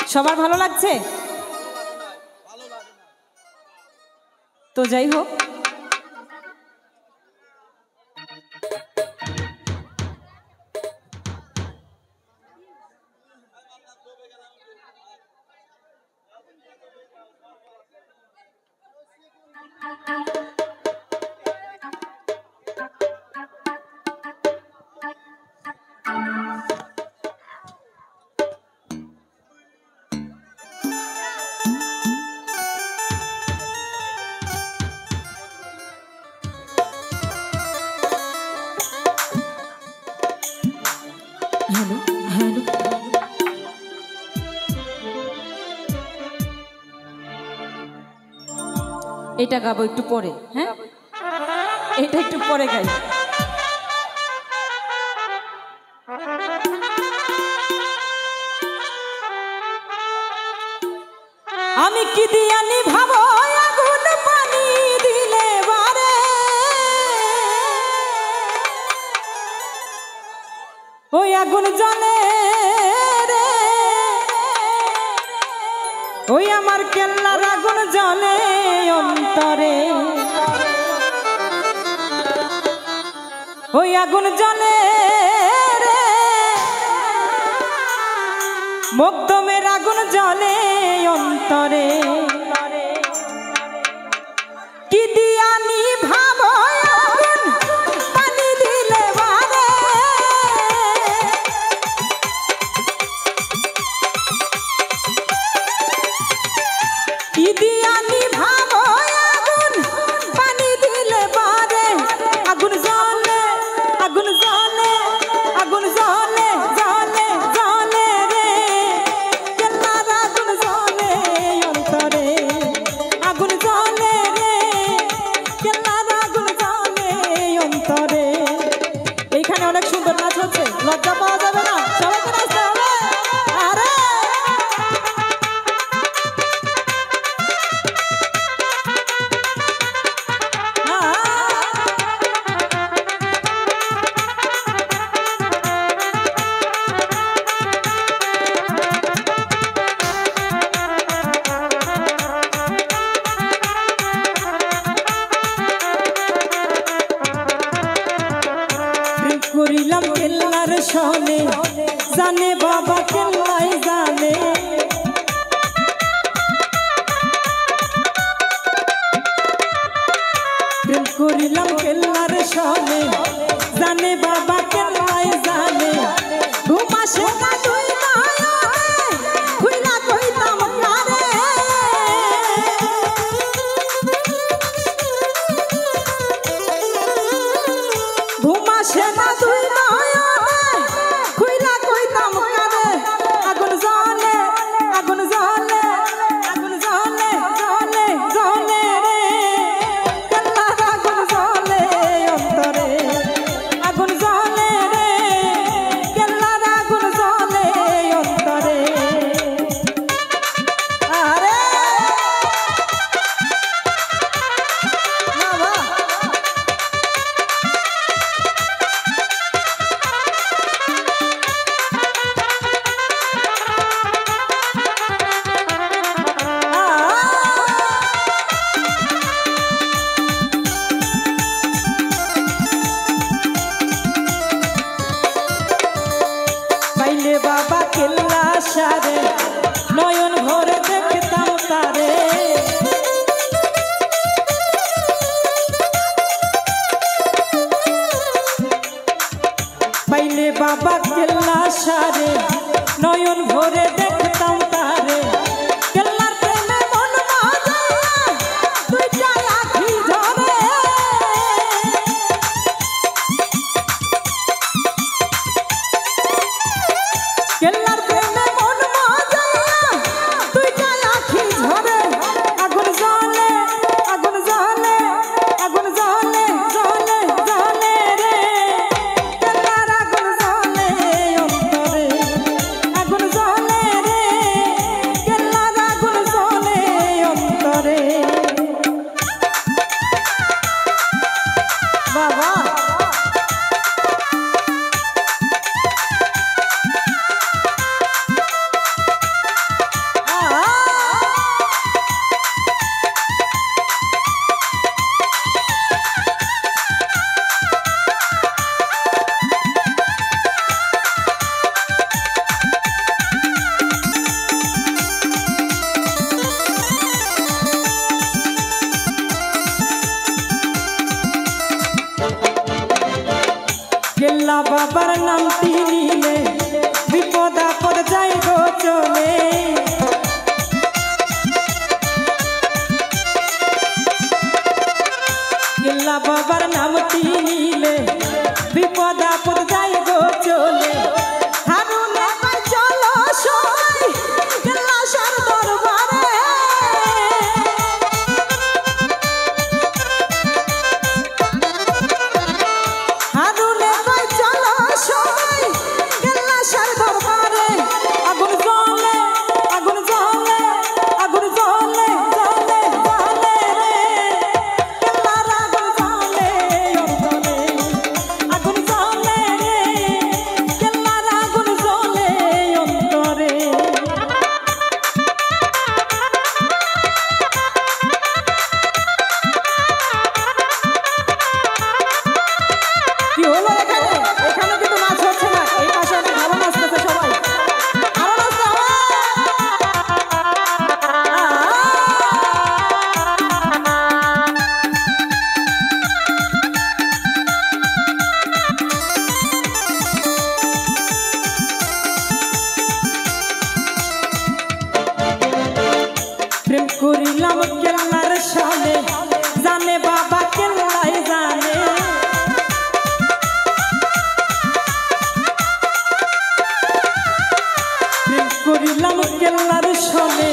সবার ভালো লাগছে তো যাই হোক এটা গাবো একটু পরে হ্যাঁ এটা একটু পরে গাই আমি কি দিয়া নিভাবো আগুন পানি দিলে বারে ওই আগুন জ্বলে রে ওই আমার কেল্লার আগুন জ্বলে অন্তরে ওই আগুন জ্বলে রে মকদমের আগুন জ্বলে অন্তরে কি দিয়া নিভাবো আগুন পানি দিলে বারে কি দিয়া নিভাবো আগুন পানি দিলে বারে আগুন জ্বলে আগুন জ্বলে আগুন জ্বলে জ্বলে জ্বলে রে কেল্লার আগুন জ্বলে অন্তরে আগুন জ্বলে রে কেল্লার আগুন জ্বলে অন্তরে এইখানে অনেক সুন্দর নাচ হচ্ছে লজ্জা পাওয়া যাবে না সবাইকে নাচতে হবে আরে করিলাম কেল্লার সনে জানে বাবা কেল্লাই জানে প্রেম করিলাম কেল্লার সনে জানে বাবা কেল্লাই জানে ঘুমাসে না তুই খুইলা কইতাম কারে ঘুমাসে না তুই খুইলা কইতাম কারে আগুন জ্বলে আগুন জ্বলে আগুন জ্বলে জ্বলে জ্বলে রে কেল্লার আগুন জ্বলে অন্তরে আগুন জ্বলে রে কেল্লার আগুন জ্বলে অন্তরে আরে বাবা পাইলে বাবা কেল্লা সারে নয়ন ভরে দেখতাম তারে পাইলে বাবা কেল্লা সারে নয়ন ভরে দেখতাম তারে কেল্লার প্রেমে মন মাজায়া দুইটা আখি ধরে কেল্লার প্রেমে মন মাজায়া দুইটা আখি ধরে আগুন জ্বলে আগুন জ্বলে আগুন জ্বলে জ্বলে জ্বলে রে কেল্লার আগুন জ্বলে অন্তরে আগুন জ্বলে রে কেল্লার সনে